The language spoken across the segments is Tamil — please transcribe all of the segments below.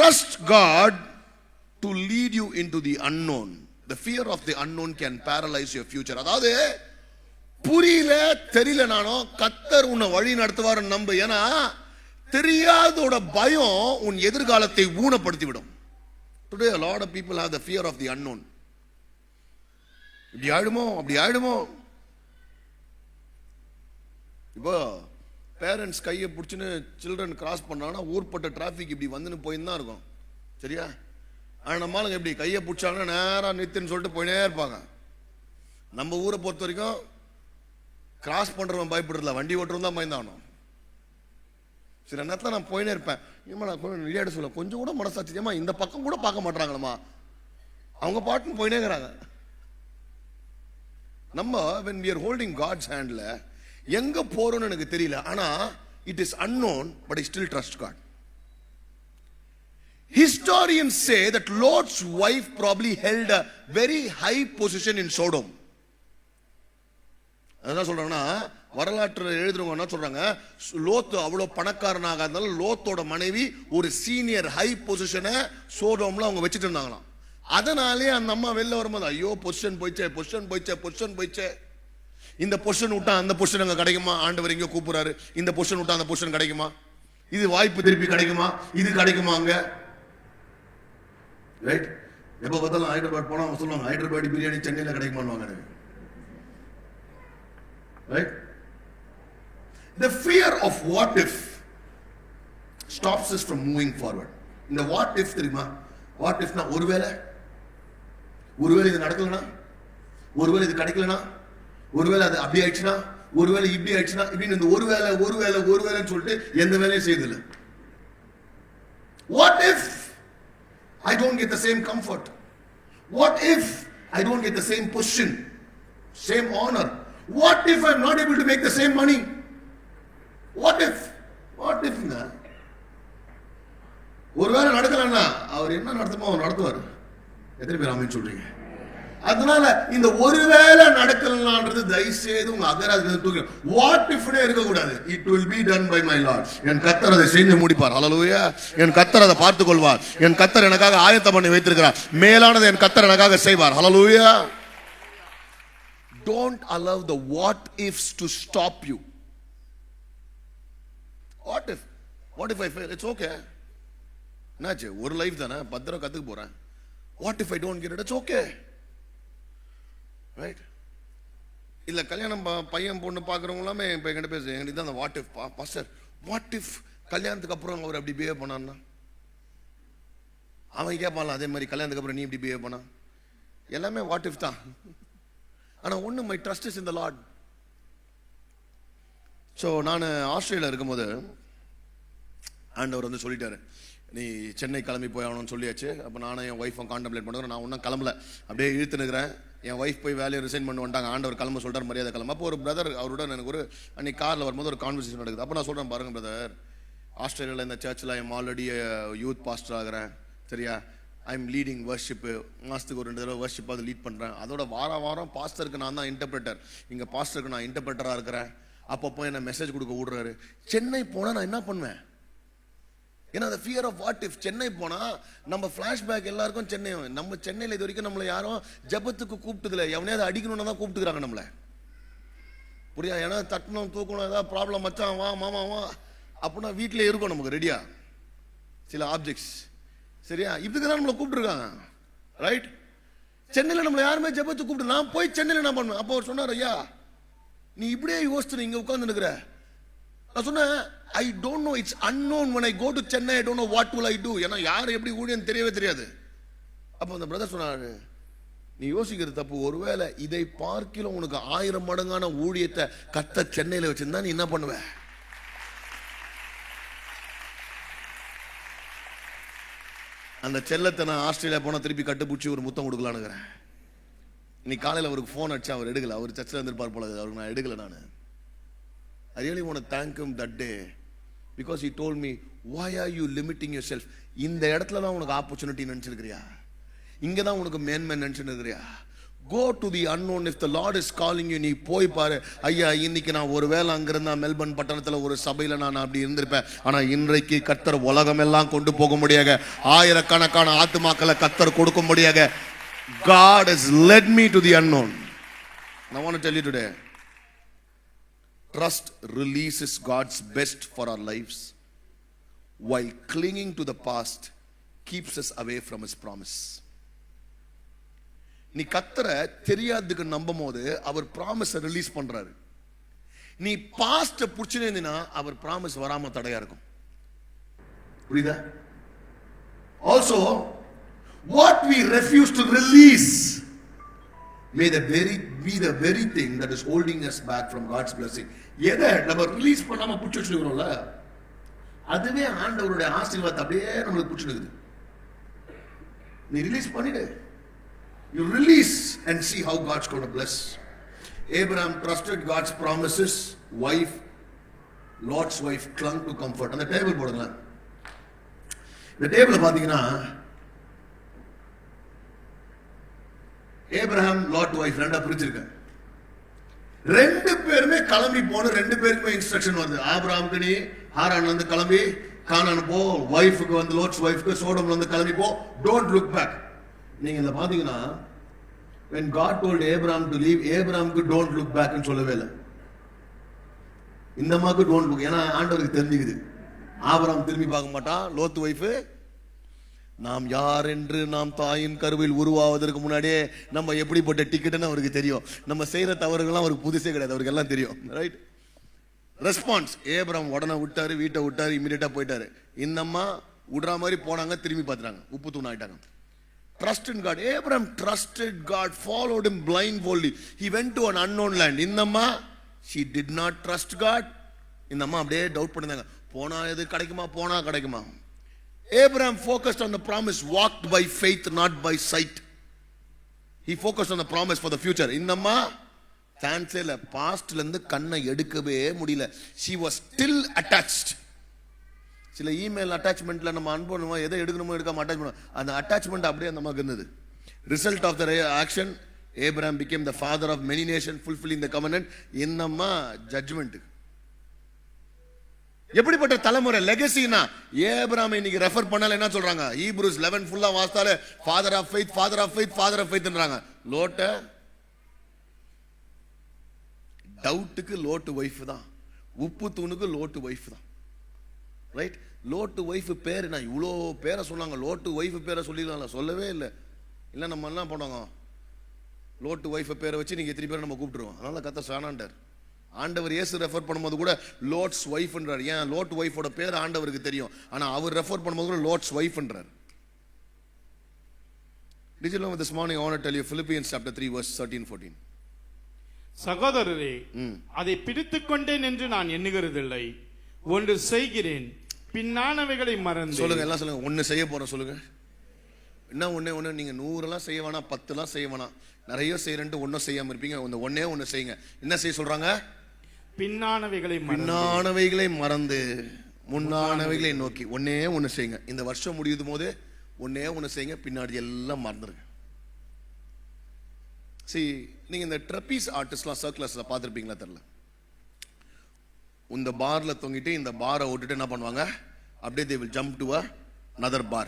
trust God to lead you into the unknown. The fear of the unknown can paralyze your future. அதாவது புரியல தெரியலனானோ கர்த்தர் உன்னை வழி நடத்துவார் நம்பு. ஏன்னா தெரியாதோட பயம் உன் எதிர்காலத்தை ஊனப்படுத்தி விடும். Today a lot of people have the fear of the unknown. இப்படி ஆயிடுமோ அப்படி ஆயிடுமோ. இப்போ பேரண்ட்ஸ் கையை பிடிச்சின்னு சில்ட்ரன் கிராஸ் பண்ணாங்கன்னா ஊர்பட்ட டிராஃபிக் இப்படி வந்துன்னு போயின்னு தான் இருக்கும். சரியா? ஆனால் நம்மளுங்க எப்படி கையை பிடிச்சாங்கன்னா நேராக நிறுத்துன்னு சொல்லிட்டு போயினே இருப்பாங்க. நம்ம ஊரை பொறுத்த வரைக்கும் கிராஸ் பண்ணுறவன் பயப்படுறதில்ல, வண்டி ஓட்டுறவன் தான் பயந்தாகணும். சில நேரத்தில் நான் போயினே இருப்பேன். ஏமா நான் விளையாட சொல்ல கொஞ்சம் கூட மனசாட்சி, ஏமா இந்த பக்கம் கூட பார்க்க மாட்டாங்களம்மா, அவங்க பாட்டுன்னு போயினே இருக்கிறாங்க. நம்ம when we are holding God's handல எங்க போறோம்னு எனக்கு தெரியல, ஆனா it is unknown but I still trust God. Historians say that Lot's wife probably held a very high position in Sodom. என்ன சொல்றாங்கன்னா வரலாற்று எழுதுறவங்க என்ன சொல்றாங்க, லோத் அவ்வளவு பணக்காரனாக இருந்தாலும் லோத்தோட மனைவி ஒரு சீனியர் ஹை பொசிஷனை சோடோம்ல அவங்க வச்சுட்டு இருந்தாங்களாம். அதனாலே அந்த அம்மா வெளில வரும்போது ஐயோ பொசிஷன் போயிச்சே பொசிஷன் போயிச்சே பொசிஷன் போயிச்சே, இந்த பொசிஷன் விட்டா அந்த பொசிஷன் அங்க கிடைக்குமா, ஆண்டவர் எங்கேயோ கூப்பிடுறாரு, இந்த பொசிஷன் விட்டா அந்த பொசிஷன் கிடைக்குமா, இது வாய்ப்பு திருப்பி கிடைக்குமா, இது கிடைக்குமா அங்க, ரைட்? எப்ப பார்த்தாலும் ஹைதராபாத் போனா அவங்க சொல்லுவாங்க ஹைதராபாத் பிரியாணி சென்னையில கிடைக்குமான்னு. Right? The fear of what if stops us from moving forward. இந்த what if தெரியுமா? what if னா ஒருவேளை இது நடக்கலனா, ஒருவேளை இது கிடைக்கலனா, ஒருவேளை அது அப்படி ஆயிடுச்சுனா, ஒருவேளை இப்படி ஆயிடுச்சுனா, இப்படின்னு இந்த ஒருவேளைன்னு சொல்லிட்டு எந்த வேலையும் செய்யதில்லை. what if I don't get the same comfort? what if I don't get the same position, same honor? What if I'm not able to make the same money? What if ஒருவேளை நடக்கலன்னா அவர் என்ன நடத்துமோ அவர் நடத்துவார். எத்தனை பேர் ஆமென் சொல்றீங்க? அதனால இந்த ஒருவேளை நடக்கலன்றது தயவு செய்து உங்க அகராதியில தூக்கி வாட் இஃப்னே இருக்க கூடாது. It will be done by my Lord. என் கர்த்தர் அதை செய்து முடிப்பார். ஹல்லேலூயா. என் கர்த்தர் அதை பார்த்துக் கொள்வார். என் கர்த்தர் எனக்காக ஆயத்தம் பண்ணி வைத்திருக்கிறார். மேலானது என் கர்த்தர் எனக்காக செய்வார். ஹல்லேலூயா. Don't allow the what ifs to stop you. What if I fail? It's okay. என்னாச்சு, ஒரு லைஃப் தானே, 10 தடவை கத்துக்க போறேன். What if I don't get it? It's okay. Right? இல்ல கல்யாணம் பையன் பொண்ணு பாக்குறவங்க எல்லாமே இப்ப என்கிட்ட பேசுறேன், என்கிட்ட அந்த what if pastor, what if கல்யாணத்துக்கு அப்புறம் அவர் அப்படி பிஹேவ் பண்ணான்னா, அவன் கேட்பான்ல அதே மாதிரி கல்யாணத்துக்கு அப்புறம் நீ இப்படி பிஹேவ் பண்ணா, எல்லாமே வாட் இஃப் தான். ஆனா ஒண்ணு, my trust is in the Lord. So நான் ஆஸ்திரேலியா இருக்கும்போது ஆண்டவர் வந்து சொல்லிட்டாரு, நீ சென்னை கிளம்பி போய் ஆகணும்னு சொல்லியாச்சு. அப்போ நானும் என் ஒய்ஃபும் கான்டம்ப்ளேட் பண்ணுறேன். நான் ஒன்றும் கிளம்பல, அப்படியே இழுத்துனுக்கிறேன். என் ஒய்ஃப் போய் வேலையை ரிசைன் பண்ணி வந்துட்டாங்க. ஆண்டவர் கிளம்ப சொல்கிறார், மரியாதை கிளம்ப. அப்போ ஒரு பிரதர் அவரோட எனக்கு ஒரு அன்னைக்கு காரில் வரும்போது ஒரு கான்வர்சேஷன் நடக்குது. அப்போ நான் சொல்கிறேன், பாருங்க பிரதர், ஆஸ்திரேலியாவில் இந்த சர்ச்சில் ஐம் ஆல்ரெடி யூத் பாஸ்டர் ஆகிறேன். சரியா? ஐம் லீடிங் வர்ஷிப்பு, மாதத்துக்கு ஒரு 2 தடவை வர்ஷிப் அதை லீட் பண்ணுறேன். அதோட வாரம் பாஸ்டருக்கு நான் தான் இன்டர்பிரட்டர். இங்கே பாஸ்டருக்கு நான் இன்டர்பிரட்டராக இருக்கிறேன். அப்பப்போ என்ன மெசேஜ் கொடுக்க விடுறாரு. சென்னை போனால் நான் என்ன பண்ணுவேன்? ஏன்னா அந்த fear of what if. Chennai போனால் நம்ம ஃப்ளாஷ்பேக் எல்லாருக்கும் சென்னை. நம்ம சென்னையில் இது வரைக்கும் நம்மளை யாரும் ஜபத்துக்கு கூப்பிட்டதில்லை, எவனையாவது அடிக்கணும்னு தான் கூப்பிட்டுக்கிறாங்க நம்மளை. புரியா? ஏன்னா தட்டணும் தூக்கணும், ஏதாவது ப்ராப்ளம் மச்சான் வா மாமா வா அப்படின்னா வீட்டிலே இருக்கும் நமக்கு ரெடியா சில ஆப்ஜெக்ட்ஸ். சரியா? இதுக்கு தான் நம்மளை கூப்பிட்டுருக்காங்க. ரைட்? சென்னையில் நம்மளை யாருமே ஜபத்துக்கு கூப்பிட்டு, நான் போய் சென்னையில் என்ன பண்ணுவேன்? அப்போ அவர் சொன்னார், ஐயா நீ இப்படியே யோசிச்சு இங்கே உட்கார்ந்து இருக்கிற. நான் சொன்னேன், I don't know, it's unknown when I go to Chennai, I don't know what will I do. ஏன்னா யார் எப்படி ஊழியம் தெரியவே தெரியாது. அப்போ அந்த பிரதர் சொன்னாரு, நீ யோசிக்கிறது தப்பு. ஒருவேளை இதை பார்க்கிலும் உனக்கு 1000 மடங்கான ஊழியத்தை கத்த சென்னையில் வச்சிருந்தா நீ என்ன பண்ணுவ? அந்த செல்லத்தை நான் ஆஸ்திரேலியா போனால் திருப்பி கட்டுப்பிடிச்சி ஒரு முத்தம் கொடுக்கலான்னுக்கிறேன். இன்னைக்கு காலையில் அவருக்கு ஃபோன் அடிச்சா அவர் எடுக்கல. அவர் சர்ச்சில் இருந்திருப்பார் போல, அவருக்கு நான் எடுக்கல. நான் I really want to thank him that day because he told me, why are you limiting yourself? இந்த இடத்துல தான் உனக்கு ஆப்பர்ச்சுனிட்டி நினைச்சிருக்கிறியா? இங்க தான் உனக்கு மேன்மை நினைச்சிருக்கிறியா? Go to the unknown. If the Lord is calling you, நீ போய் பாரு. ஐயா, இன்னைக்கு நான் ஒருவேளை அங்கிருந்தா மெல்பர்ன் பட்டணத்துல ஒரு சபையில நான் அப்படி இருந்திருப்பேன். ஆனா இன்றைக்கு கர்த்தர் உலகம் எல்லாம் கொண்டு போக முடியாக, ஆயிரக்கணக்கான ஆத்துமாக்களை கர்த்தர் கொடுக்க முடியாக. God has led me to the unknown. And I want to tell you today, trust releases God's best for our lives, while clinging to the past keeps us away from His promise. நீ கர்த்தரை தெரியாததுக்கு நம்பும் போது அவர் ப்ராமிஸை ரிலீஸ் பண்றாரு. நீ பாஸ்ட புடிச்சுனே இருந்தீனா அவர் ப்ராமிஸ் வராம தடையா இருக்கும். புரியுதா? Also, what we refuse to release may be the very thing that is holding us back from God's blessing. எதை நம்ம ரிலீஸ் பண்ணாம புடிச்சு வச்சிருக்கோம்ல, அதுவே ஆண்டவருடைய ஆசீர்வாதத்தை அப்படியே நம்மளுக்கு புடிச்சுடுது. நீ ரிலீஸ் பண்ணிடு. You release and see how God's going to bless. Abraham trusted God's promises. Lot's wife clung to comfort. அந்த டேபிள் போடுங்க. இந்த டேபிள் பாத்தீங்கன்னா ஏப்ரஹாம் லாட் வைஃப் ரெண்டா பிரிச்சிருக்க. ரெண்டு பேருமே கிளம்பி போன, ரெண்டு பேருக்குமே இன்ஸ்ட்ரக்ஷன் வருது. ஆபிரகாமுக்கு நீ ஹாரான்ல இருந்து கிளம்பி கானான் போ, வைஃப்க்கு வந்து லோட்ஸ் வைஃப்க்கு சோடம்ல இருந்து கிளம்பி போ, டோன்ட் லுக் பேக். நீங்க இத பாத்தீங்கன்னா when God told Abraham to leave, Abrahamக்கு don't look back ன்னு சொல்லவே இல்லை. இந்த மாதிரி don't look, ஏன்னா ஆண்டவருக்கு தெரிஞ்சுக்குது ஆபிரகாம் திரும்பி பார்க்க மாட்டான். லோத் வைஃப், நாம் யார் என்று நாம் தாயின் கருவில் உருவாவதற்கு முன்னாடியே நம்ம எப்படிப்பட்ட டிக்கெட்னு அவருக்கு தெரியும். நம்ம செய்யற தவறுகள்லாம் அவருக்கு புதுசே கிடையாது, அவருக்கு எல்லாம் தெரியும். ரைட்? ரெஸ்பான்ஸ், ஏப்ரஹாம் உடனே விட்டாரு, வீட்டை விட்டாரு, இமிடியேட்டா போயிட்டாரு. இந்த அம்மா விடுற மாதிரி போனாங்க, திரும்பி பார்த்துட்டாங்க, உப்பு தூண் ஆயிட்டாங்க. Trust in God. Abraham trusted God, followed Him blindfoldly. He went to an unknown land. Innamma, she did not trust God. Innamma அப்படியே டவுட் பண்ணாங்க, போனா எது கிடைக்குமா, போனா கிடைக்குமா. Abraham focused on the promise, walked by faith, not by sight. He focused on the promise for the future. Innamma சான்ஸே இல்லை, பாஸ்ட்ல இருந்து கண்ணை எடுக்கவே முடியல. She was still attached. சில இமெயில் அட்டாச்மெண்ட்ல நம்ம அனுப்பணுமோ, எதை எடுக்கணுமோ எடுக்காம அட்டாச் பண்ணுவோம், அந்த அட்டாச்மெண்ட் அப்படியே அந்த மாதிரி இருந்தது. Result of the action, Abraham became the father of many nations, fulfilling the covenant. என்னம்மா ஜட்ஜ்மெண்ட். எப்படிப்பட்ட தலைமுறை லெகசினா ஏப்ரஹாம் இன்னைக்கு ரெஃபர் பண்ணால என்ன சொல்றாங்க, ஹீப்ரூஸ் 11 ஃபுல்லா வாசித்தாலே father of faith, father of faith, father of ஃபெய்த்ன்றாங்க. லோட்ட டவுட்டுக்கு லோட்டு வைஃப் தான், உப்பு தூணுக்கு லோட்டு வைஃப் தான். ரைட்? லோட்டு வைஃப் பேர் நான் இவ்வளோ பேரை சொன்னாங்க, லோட்டு வைஃப் பேரை சொல்லிடலாம்ல, சொல்லவே இல்லை. இல்லை நம்ம என்ன பண்ணுவாங்க, லோட்டு வைஃப் பேரை வச்சு நீங்கள் எத்தனை பேரை நம்ம கூப்பிட்டுருவோம். அதனால கத்த சாணாண்டார். ஆண்டவர் இயேசு ரெஃபர் பண்ணும்போது கூட லோட்ஸ் வைஃப்ன்றார். ஏன்? லோட் வைஃபோட பேர் ஆண்டவருக்கு தெரியும், ஆனால் அவர் ரெஃபர் பண்ணும்போது கூட loads வைஃப்ன்றார். Did you know this morning I want to tell you Philippians chapter 3 verse 13-14. சகோதரரே, அதை பிடித்துக் கொண்டேன் என்று நான் எண்ணுகிறதில்லை, ஒன்று செய்கிறேன், பின்னானவைகளை மறந்து. சொல்லுங்க, எல்லாம் சொல்லுங்க. ஒன்னு செய்ய போறோம், சொல்லுங்க. என்ன ஒண்ணு? நீங்க 100 எல்லாம் செய்ய வேணாம், 10 எல்லாம் செய்ய வேணாம், நிறைய செய்யறேன்ட்டு ஒன்னும் செய்யாம இருப்பீங்க. ஒன்னே ஒண்ணு செய்யுங்க. என்ன செய்ய சொல்றாங்க? பின்னானவைகளை மறந்து முன்னானவைகளை நோக்கி ஒன்னே ஒண்ணு செய்யுங்க. இந்த வருஷம் முடியும் போது ஒன்னே ஒண்ணு செய்யுங்க, பின்னாடி எல்லாம் மறந்துருங்க. See, நீங்க இந்த ட்ரெபீஸ் ஆர்டிஸ்ட்லாம் சர்க்கஸ்ல பார்த்திருப்பீங்களா தெரியல. இந்த பார்ல தொங்கிட்டு இந்த பாரை ஓட்டுட்டு என்ன பண்ணுவாங்க, அப்படியே they will jump to another bar.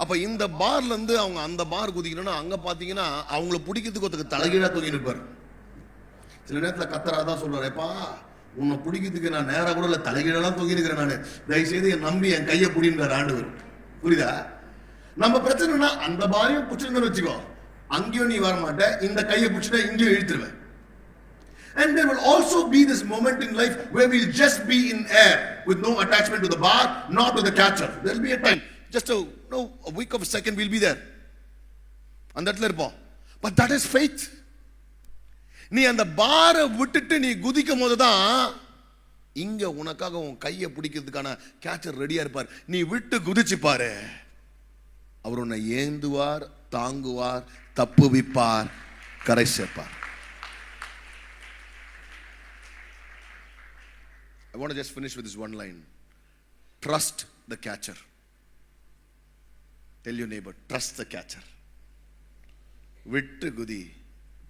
அப்ப இந்த பார்ல இருந்து அவங்க அந்த பார் குதிக்கணும்னா அங்க பாத்தீங்கன்னா அவங்கள பிடிக்கிறதுக்கு ஒருத்தருக்கு தலைகீழா தொங்கிட்டு இருப்பாரு. சில நேரத்துல கத்தராதான் சொல்றாருப்பா, உன்னை பிடிக்கிறதுக்கு நான் நேரா கூட இல்ல, தலைகீழெல்லாம் தொங்கி இருக்கிறேன் நானு, தயவுசெய்து என் நம்பி என் கையை பிடின்றார் ஆண்டவர். புரியுதா? நம்ம பிரச்சனைனா அந்த பாரையும் பிடிச்சிருந்தேன்னு வச்சுக்கோ, அங்கேயும் நீ வர மாட்ட, இந்த கையை பிடிச்சிட்டா இங்கேயும் இழுத்துருவேன். And there will also be this moment in life where we'll just be in air with no attachment to the bar, not to the catcher. There will be a time, just a week of a second we'll be there. அந்த இடத்துல இருப்போம். But that is faith. நீ அந்த பாரை விட்டுட்டு நீ குதிக்கும் போதுதான் இங்க உனக்காக உன் கையை பிடிக்கிறதுக்கான கேச்சர் ரெடியா இருப்பார். நீ விட்டு குதிச்சு பாரு, அவர் உன்னை ஏந்துவார், தாங்குவார், தப்புவிப்பார், கரை சேர்ப்பார். I want to just finish with this one line. Trust the catcher. Tell your neighbor, trust the catcher. விட்டு குதி,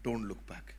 டோன்ட் லுக் பேக்.